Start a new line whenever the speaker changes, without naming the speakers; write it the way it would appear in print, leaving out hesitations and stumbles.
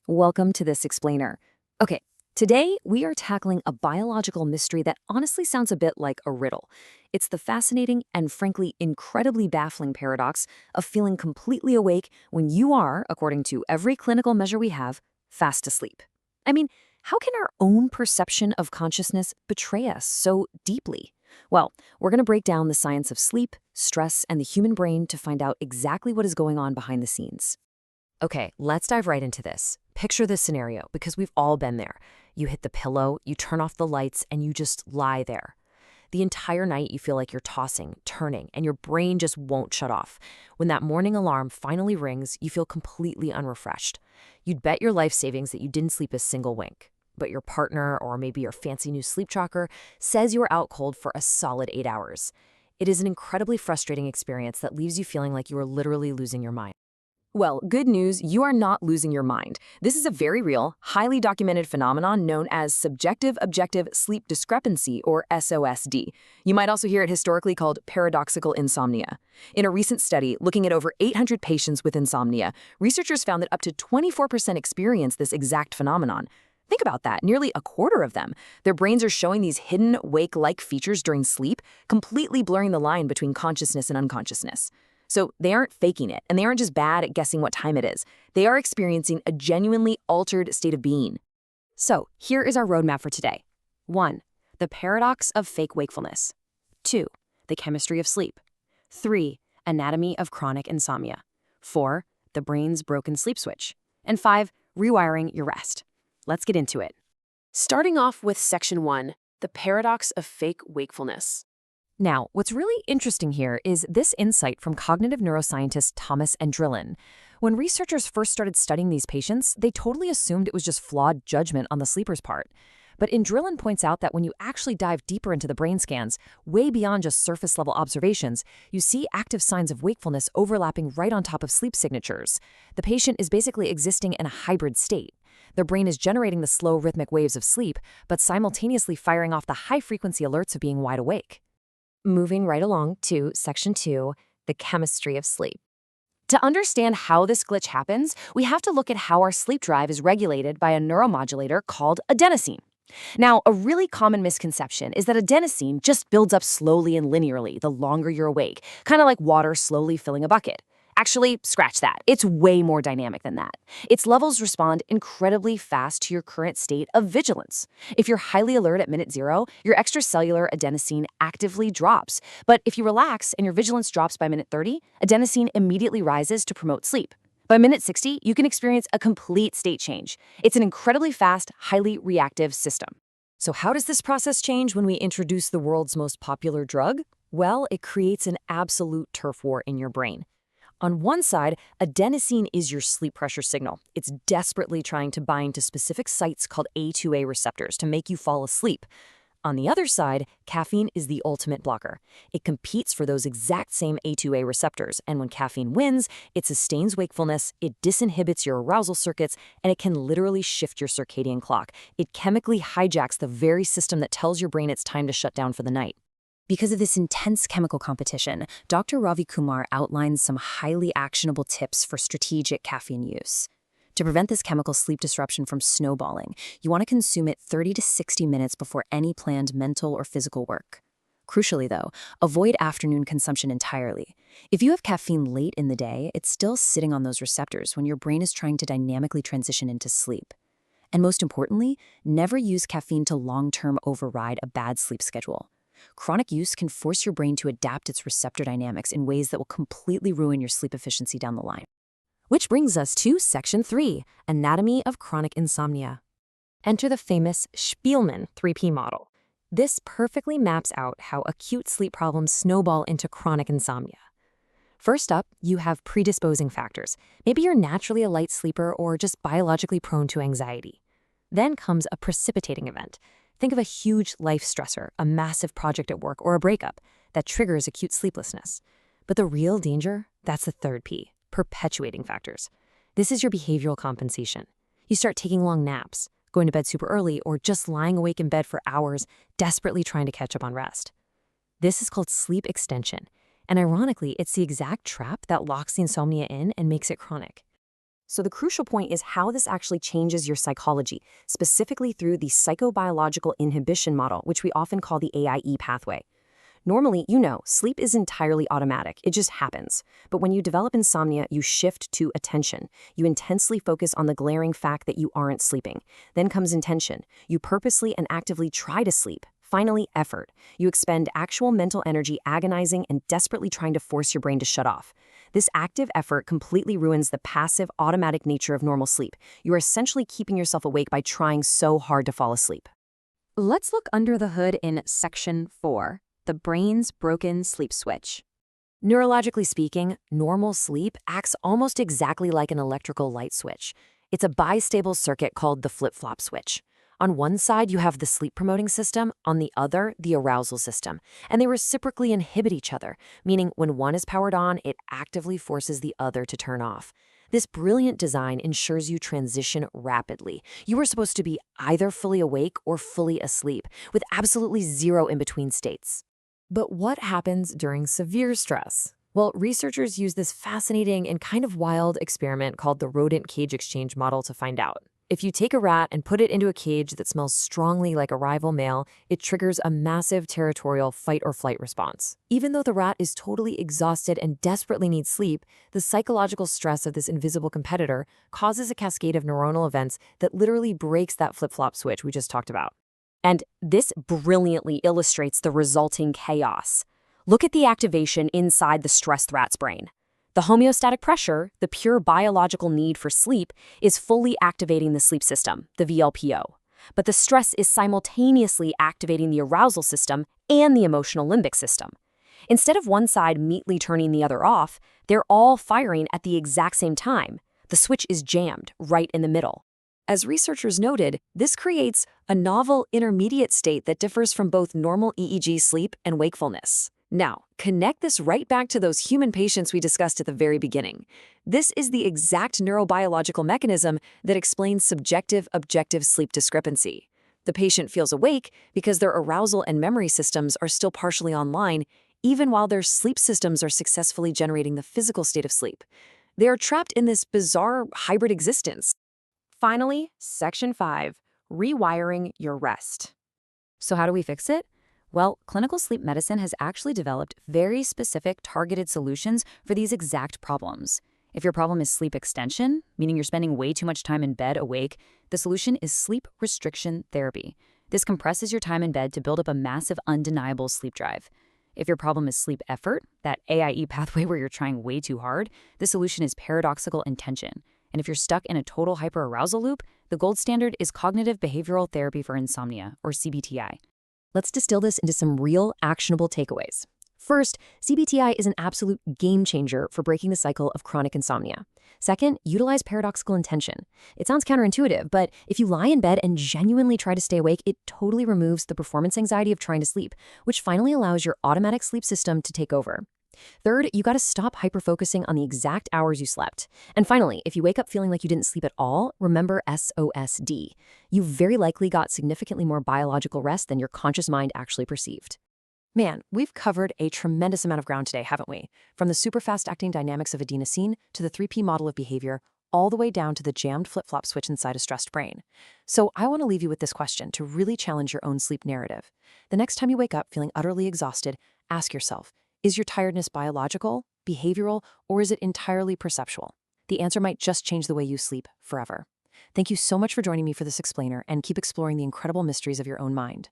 Welcome to this explainer. Okay, today we are tackling a biological mystery that honestly sounds a bit like a riddle. It's the fascinating and frankly incredibly baffling paradox of feeling completely awake when you are, according to every clinical measure we have, fast asleep. I mean, how can our own perception of consciousness betray us so deeply? Well, we're going to break down the science of sleep, stress, and the human brain to find out exactly what is going on behind the scenes. Okay, let's dive right into this. Picture this scenario, because we've all been there. You hit the pillow, you turn off the lights, and you just lie there. The entire night you feel like you're tossing, turning, and your brain just won't shut off. When that morning alarm finally rings, you feel completely unrefreshed. You'd bet your life savings that you didn't sleep a single wink. But your partner, or maybe your fancy new sleep tracker, says you were out cold for a solid 8 hours. It is an incredibly frustrating experience that leaves you feeling like you are literally losing your mind. Well, good news, you are not losing your mind. This is a very real, highly documented phenomenon known as subjective objective sleep discrepancy, or SOSD. You might also hear it historically called paradoxical insomnia. In a recent study looking at over 800 patients with insomnia, researchers found that up to 24% experience this exact phenomenon. Think about that, nearly a quarter of them. Their brains are showing these hidden, wake-like features during sleep, completely blurring the line between consciousness and unconsciousness. So they aren't faking it, and they aren't just bad at guessing what time it is. They are experiencing a genuinely altered state of being. So here is our roadmap for today. 1. The paradox of fake wakefulness. 2. The chemistry of sleep. 3. Anatomy of chronic insomnia. 4. The brain's broken sleep switch. And 5. Rewiring your rest. Let's get into it.
Starting off with Section 1, the paradox of fake wakefulness.
Now, what's really interesting here is this insight from cognitive neuroscientist Thomas and Drillin. When researchers first started studying these patients, they totally assumed it was just flawed judgment on the sleeper's part. But Drillin points out that when you actually dive deeper into the brain scans, way beyond just surface-level observations, you see active signs of wakefulness overlapping right on top of sleep signatures. The patient is basically existing in a hybrid state. Their brain is generating the slow rhythmic waves of sleep, but simultaneously firing off the high-frequency alerts of being wide awake. Moving right along to Section 2, the chemistry of sleep. To understand how this glitch happens, we have to look at how our sleep drive is regulated by a neuromodulator called adenosine. Now, a really common misconception is that adenosine just builds up slowly and linearly the longer you're awake, kind of like water slowly filling a bucket. Actually, scratch that. It's way more dynamic than that. Its levels respond incredibly fast to your current state of vigilance. If you're highly alert at minute 0, your extracellular adenosine actively drops. But if you relax and your vigilance drops by minute 30, adenosine immediately rises to promote sleep. By minute 60, you can experience a complete state change. It's an incredibly fast, highly reactive system. So how does this process change when we introduce the world's most popular drug? Well, it creates an absolute turf war in your brain. On one side, adenosine is your sleep pressure signal. It's desperately trying to bind to specific sites called A2A receptors to make you fall asleep. On the other side, caffeine is the ultimate blocker. It competes for those exact same A2A receptors, and when caffeine wins, it sustains wakefulness, it disinhibits your arousal circuits, and it can literally shift your circadian clock. It chemically hijacks the very system that tells your brain it's time to shut down for the night. Because of this intense chemical competition, Dr. Ravi Kumar outlines some highly actionable tips for strategic caffeine use. To prevent this chemical sleep disruption from snowballing, you want to consume it 30 to 60 minutes before any planned mental or physical work. Crucially, though, avoid afternoon consumption entirely. If you have caffeine late in the day, it's still sitting on those receptors when your brain is trying to dynamically transition into sleep. And most importantly, never use caffeine to long-term override a bad sleep schedule. Chronic use can force your brain to adapt its receptor dynamics in ways that will completely ruin your sleep efficiency down the line. Which brings us to Section 3, Anatomy of Chronic Insomnia. Enter the famous Spielman 3P model. This perfectly maps out how acute sleep problems snowball into chronic insomnia. First up, you have predisposing factors. Maybe you're naturally a light sleeper or just biologically prone to anxiety. Then comes a precipitating event. Think of a huge life stressor, a massive project at work, or a breakup that triggers acute sleeplessness. But the real danger, that's the third P, perpetuating factors. This is your behavioral compensation. You start taking long naps, going to bed super early, or just lying awake in bed for hours, desperately trying to catch up on rest. This is called sleep extension. And ironically, it's the exact trap that locks the insomnia in and makes it chronic. So the crucial point is how this actually changes your psychology, specifically through the psychobiological inhibition model, which we often call the AIE pathway. Normally, sleep is entirely automatic. It just happens. But when you develop insomnia, you shift to attention. You intensely focus on the glaring fact that you aren't sleeping. Then comes intention. You purposely and actively try to sleep. Finally, effort. You expend actual mental energy agonizing and desperately trying to force your brain to shut off. This active effort completely ruins the passive, automatic nature of normal sleep. You are essentially keeping yourself awake by trying so hard to fall asleep.
Let's look under the hood in Section 4. The brain's broken sleep switch.
Neurologically speaking, normal sleep acts almost exactly like an electrical light switch. It's a bistable circuit called the flip-flop switch. On one side, you have the sleep-promoting system, on the other, the arousal system, and they reciprocally inhibit each other, meaning when one is powered on, it actively forces the other to turn off. This brilliant design ensures you transition rapidly. You are supposed to be either fully awake or fully asleep, with absolutely zero in-between states. But what happens during severe stress? Well, researchers use this fascinating and kind of wild experiment called the rodent cage exchange model to find out. If you take a rat and put it into a cage that smells strongly like a rival male, it triggers a massive territorial fight-or-flight response. Even though the rat is totally exhausted and desperately needs sleep, the psychological stress of this invisible competitor causes a cascade of neuronal events that literally breaks that flip-flop switch we just talked about. And this brilliantly illustrates the resulting chaos. Look at the activation inside the stressed rat's brain. The homeostatic pressure, the pure biological need for sleep, is fully activating the sleep system, the VLPO. But the stress is simultaneously activating the arousal system and the emotional limbic system. Instead of one side neatly turning the other off, they're all firing at the exact same time. The switch is jammed right in the middle. As researchers noted, this creates a novel intermediate state that differs from both normal EEG sleep and wakefulness. Now, connect this right back to those human patients we discussed at the very beginning. This is the exact neurobiological mechanism that explains subjective-objective sleep discrepancy. The patient feels awake because their arousal and memory systems are still partially online, even while their sleep systems are successfully generating the physical state of sleep. They are trapped in this bizarre hybrid existence.
Finally, Section 5. Rewiring your rest.
So how do we fix it?
Well, clinical sleep medicine has actually developed very specific targeted solutions for these exact problems. If your problem is sleep extension, meaning you're spending way too much time in bed awake, the solution is sleep restriction therapy. This compresses your time in bed to build up a massive, undeniable sleep drive. If your problem is sleep effort, that AIE pathway where you're trying way too hard, the solution is paradoxical intention. And if you're stuck in a total hyperarousal loop, the gold standard is cognitive behavioral therapy for insomnia, or CBTI.
Let's distill this into some real, actionable takeaways. First, CBTI is an absolute game changer for breaking the cycle of chronic insomnia. Second, utilize paradoxical intention. It sounds counterintuitive, but if you lie in bed and genuinely try to stay awake, it totally removes the performance anxiety of trying to sleep, which finally allows your automatic sleep system to take over. Third, you gotta stop hyper-focusing on the exact hours you slept. And finally, if you wake up feeling like you didn't sleep at all, remember SOSD. You very likely got significantly more biological rest than your conscious mind actually perceived. Man, we've covered a tremendous amount of ground today, haven't we? From the super fast-acting dynamics of adenosine to the 3P model of behavior, all the way down to the jammed flip-flop switch inside a stressed brain. So I want to leave you with this question to really challenge your own sleep narrative. The next time you wake up feeling utterly exhausted, ask yourself, is your tiredness biological, behavioral, or is it entirely perceptual? The answer might just change the way you sleep forever. Thank you so much for joining me for this explainer, and keep exploring the incredible mysteries of your own mind.